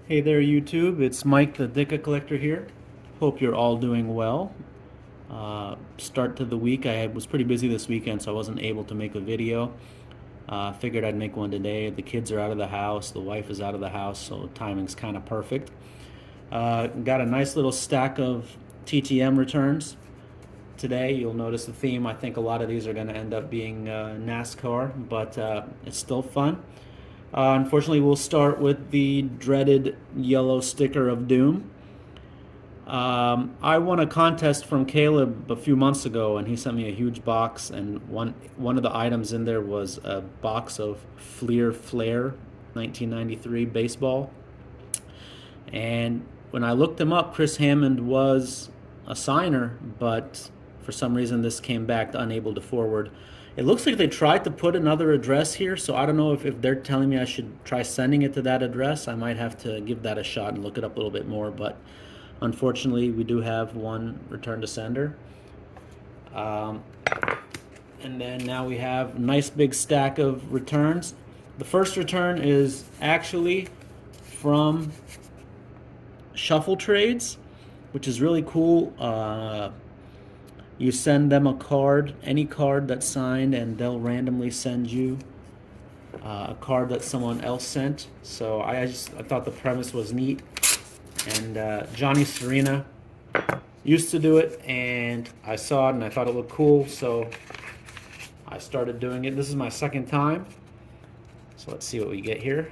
Hey there, YouTube. It's Mike, the Dicka Collector here. Hope you're all doing well. Start to the week. I was pretty busy this weekend, so I wasn't able to make a video. Figured I'd make one today. The kids are out of the house, the wife is out of the house, so timing's kind of perfect. Got a nice little stack of TTM returns today. You'll notice the theme. I think a lot of these are going to end up being NASCAR, but it's still fun. Unfortunately, we'll start with the dreaded yellow sticker of doom. I won a contest from Caleb a few months ago, and he sent me a huge box. And one of the items in there was a box of Fleer Flair 1993 baseball. And when I looked him up, Chris Hammond was a signer, but for some reason this came back unable to forward. It looks like they tried to put another address here, so I don't know if they're telling me I should try sending it to that address. I might have to give that a shot and look it up a little bit more, but unfortunately we do have one return to sender. And then now we have a nice big stack of returns. The first return is actually from Shuffle Trades, which is really cool. You send them a card, any card that's signed, and they'll randomly send you a card that someone else sent. So I thought the premise was neat. And Johnny Serena used to do it, and I saw it and I thought it looked cool, so I started doing it. This is my second time. So let's see what we get here.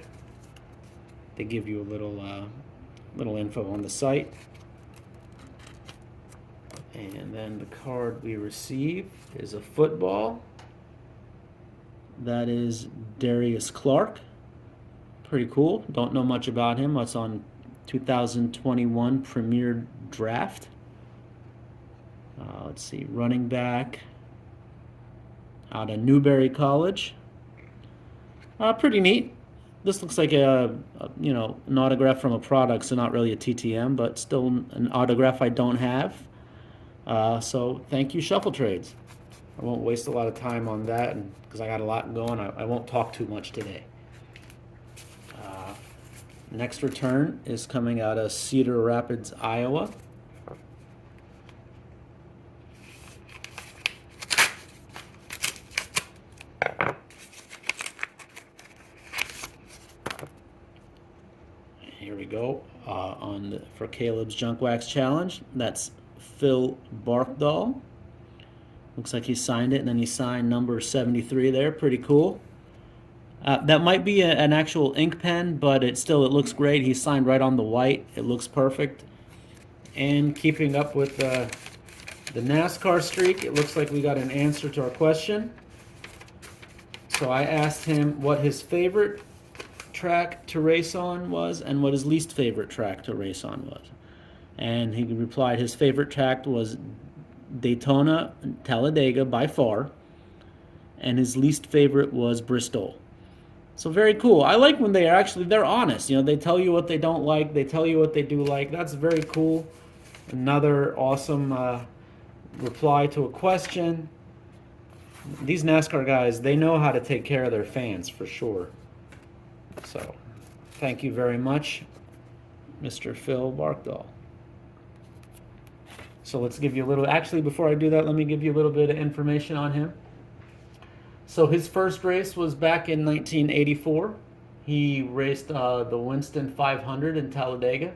They give you a little info on the site. And then the card we receive is a football. That is Darius Clark. Pretty cool. Don't know much about him. It's on 2021 Premier Draft. Let's see, running back out of Newberry College. Pretty neat. This looks like an autograph from a product, so not really a TTM, but still an autograph I don't have. So thank you, Shuffle Trades. I won't waste a lot of time on that because I got a lot going. I won't talk too much today. Next return is coming out of Cedar Rapids, Iowa. Here we go for Caleb's Junk Wax Challenge. That's Phil Barkdahl. Looks like he signed it, and then he signed number 73 there. Pretty cool. That might be an actual ink pen, but it looks great. He signed right on the white. It looks perfect. And keeping up with the NASCAR streak, it looks like we got an answer to our question. So I asked him what his favorite track to race on was and what his least favorite track to race on was. And he replied his favorite track was Daytona, Talladega by far, and his least favorite was Bristol. So very cool. I like when they're honest. They tell you what they don't like, they tell you what they do like. That's very cool. Another awesome reply to a question. These NASCAR guys, they know how to take care of their fans for sure. So thank you very much, Mr. Phil Barkdahl. So let's give you actually before I do that, let me give you a little bit of information on him. So his first race was back in 1984. He raced the Winston 500 in Talladega,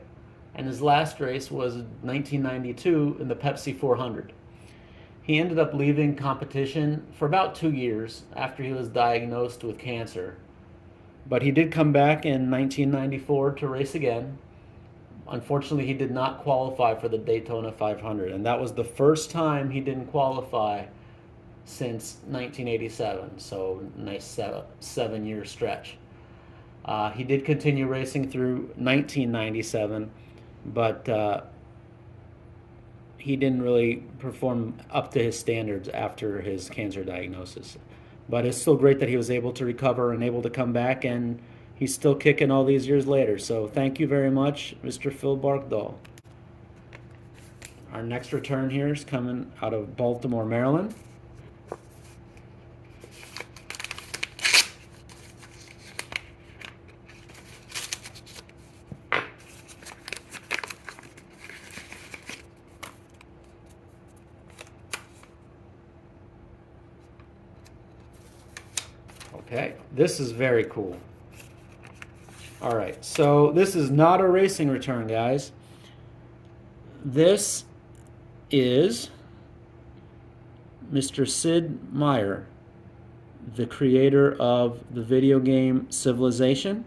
and his last race was 1992 in the Pepsi 400. He ended up leaving competition for about 2 years after he was diagnosed with cancer. But he did come back in 1994 to race again. Unfortunately, he did not qualify for the Daytona 500, and that was the first time he didn't qualify since 1987, so nice 7-year stretch. He did continue racing through 1997, but he didn't really perform up to his standards after his cancer diagnosis. But it's still great that he was able to recover and able to come back, and he's still kicking all these years later. So thank you very much, Mr. Phil Barkdahl. Our next return here is coming out of Baltimore, Maryland. Okay, this is very cool. All right, so this is not a racing return, guys. This is Mr. Sid Meier, the creator of the video game Civilization.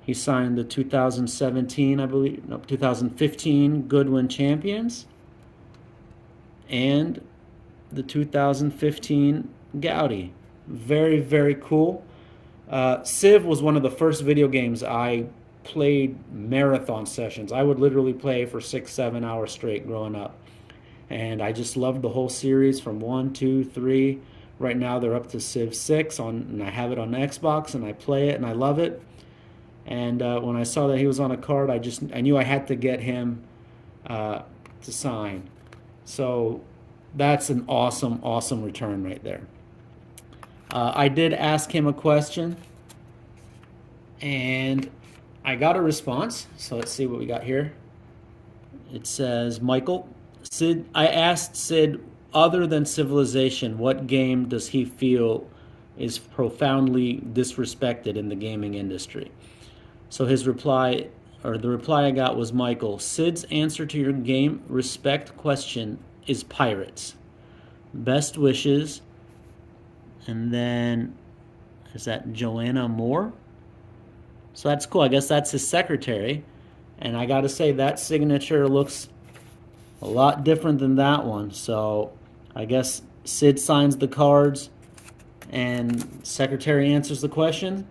He signed the 2017, I believe, no, 2015 Goodwin Champions and the 2015 Gaudi. Very, very cool. Civ was one of the first video games I played marathon sessions. I would literally play for 6, 7 hours straight growing up. And I just loved the whole series from 1, 2, 3. Right now they're up to Civ 6 and I have it on Xbox and I play it and I love it. And when I saw that he was on a card, I knew I had to get him to sign. So that's an awesome, awesome return right there. I did ask him a question, and I got a response. So let's see what we got here. It says, Michael, Sid, I asked Sid, other than Civilization, what game does he feel is profoundly disrespected in the gaming industry? So his reply, or the reply I got was, Michael, Sid's answer to your game respect question is Pirates. Best wishes. And then, is that Joanna Moore? So that's cool. I guess that's his secretary. And I got to say, that signature looks a lot different than that one. So I guess Sid signs the cards and secretary answers the question.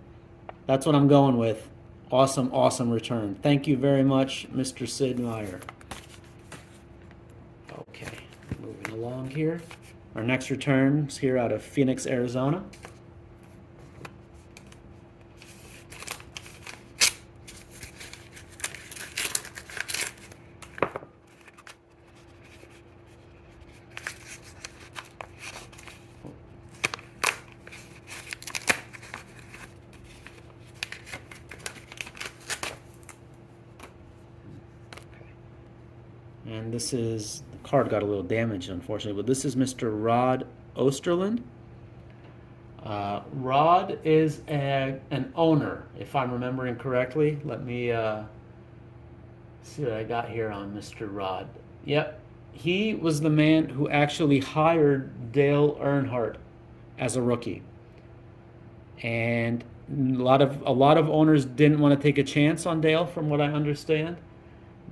That's what I'm going with. Awesome, awesome return. Thank you very much, Mr. Sid Meier. Okay, moving along here. Our next return is here out of Phoenix, Arizona. And this is, the card got a little damaged, unfortunately, but this is Mr. Rod Osterland. Rod is an owner, if I'm remembering correctly. Let me see what I got here on Mr. Rod. Yep, he was the man who actually hired Dale Earnhardt as a rookie. And a lot of owners didn't want to take a chance on Dale, from what I understand.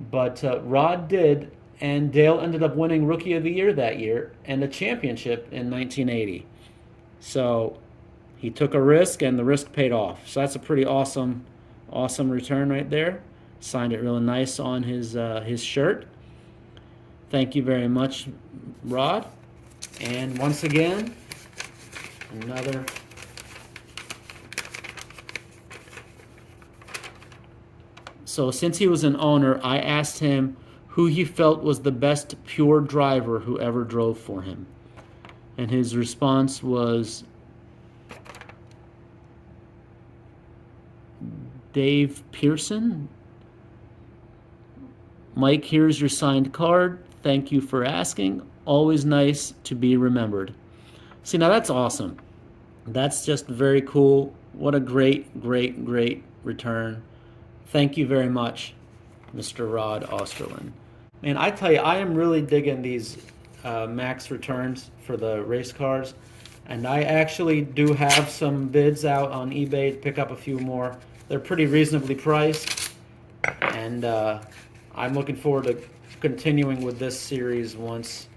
But Rod did, and Dale ended up winning Rookie of the Year that year and a championship in 1980. So he took a risk, and the risk paid off. So that's a pretty awesome, awesome return right there. Signed it really nice on his shirt. Thank you very much, Rod. And once again, another. So since he was an owner, I asked him who he felt was the best pure driver who ever drove for him. And his response was Dave Pearson. Mike, here's your signed card. Thank you for asking. Always nice to be remembered. See, now that's awesome. That's just very cool. What a great, great, great return. Thank you very much, Mr. Rod Osterland. Man, I tell you, I am really digging these max returns for the race cars. And I actually do have some bids out on eBay to pick up a few more. They're pretty reasonably priced. And I'm looking forward to continuing with this series once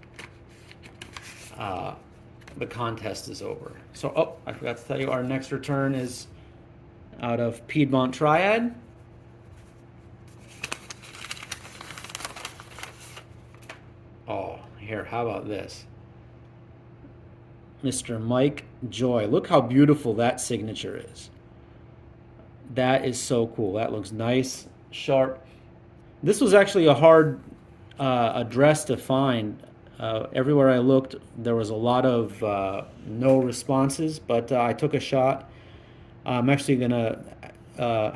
the contest is over. So, I forgot to tell you, our next return is out of Piedmont Triad. Oh, here, how about this? Mr. Mike Joy. Look how beautiful that signature is. That is so cool. That looks nice, sharp. This was actually a hard address to find. Everywhere I looked, there was a lot of no responses, but I took a shot. I'm actually going to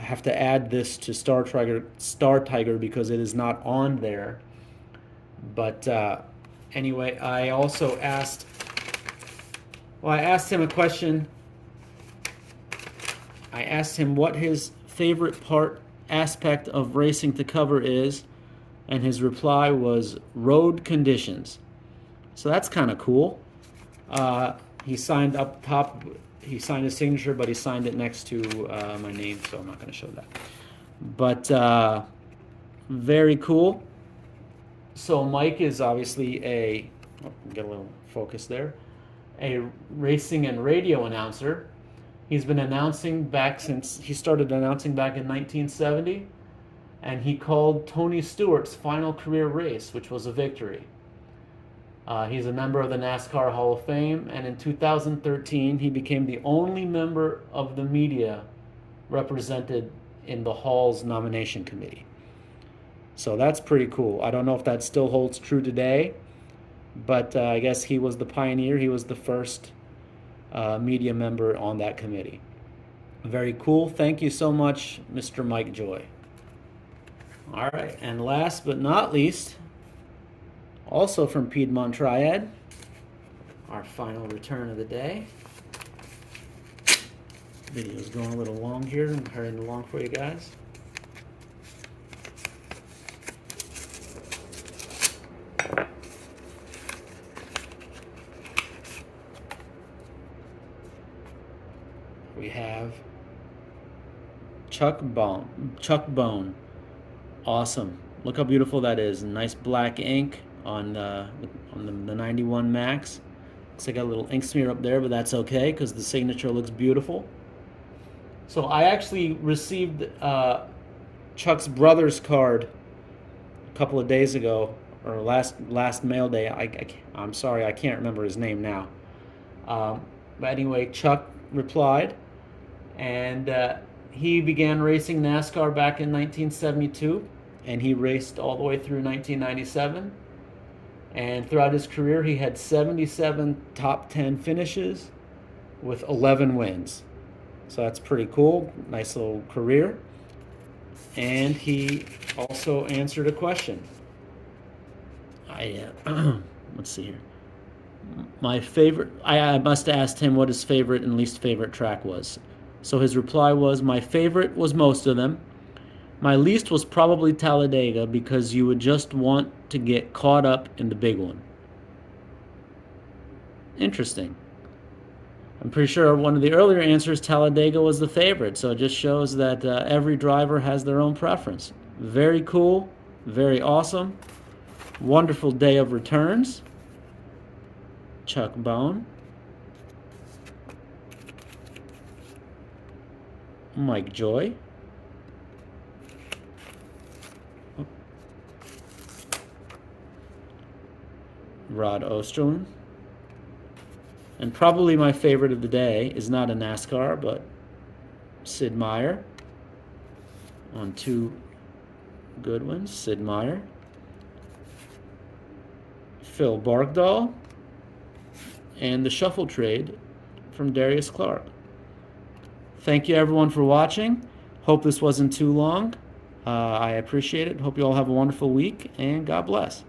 have to add this to Star Tiger because it is not on there. But anyway, I also asked him a question I asked him what his favorite aspect of racing to cover is, and his reply was road conditions. So that's kind of cool. He signed up top. He signed his signature, but he signed it next to my name, so I'm not going to show that. But very cool. So Mike is obviously get a little focus there, a racing and radio announcer. He's been announcing he started announcing back in 1970, and he called Tony Stewart's final career race, which was a victory. He's a member of the NASCAR Hall of Fame, and in 2013, he became the only member of the media represented in the Hall's nomination committee. So that's pretty cool. I don't know if that still holds true today, but I guess he was the pioneer. He was the first media member on that committee. Very cool. Thank you so much, Mr. Mike Joy. All right, and last but not least, also from Piedmont Triad, our final return of the day. Video's going a little long here. I'm hurrying along for you guys. We have Chuck Bone. Awesome. Look how beautiful that is. Nice black ink on the 91 Max. Looks like I got a little ink smear up there, but that's okay because the signature looks beautiful. So I actually received Chuck's brother's card a couple of days ago, or last mail day. I'm sorry, I can't remember his name now. But anyway, Chuck replied, and he began racing NASCAR back in 1972, and he raced all the way through 1997. And throughout his career, he had 77 top 10 finishes with 11 wins. So that's pretty cool. Nice little career. And he also answered a question. Let's see here. My favorite, I must have asked him what his favorite and least favorite track was. So his reply was, my favorite was most of them. My least was probably Talladega because you would just want to get caught up in the big one. Interesting. I'm pretty sure one of the earlier answers, Talladega was the favorite. So it just shows that every driver has their own preference. Very cool. Very awesome. Wonderful day of returns. Chuck Bone. Mike Joy. Rod Osterlin. And probably my favorite of the day is not a NASCAR, but Sid Meier on two good ones. Sid Meier. Phil Barkdahl. And the Shuffle Trade from Darius Clark. Thank you everyone for watching. Hope this wasn't too long. I appreciate it. Hope you all have a wonderful week, and God bless.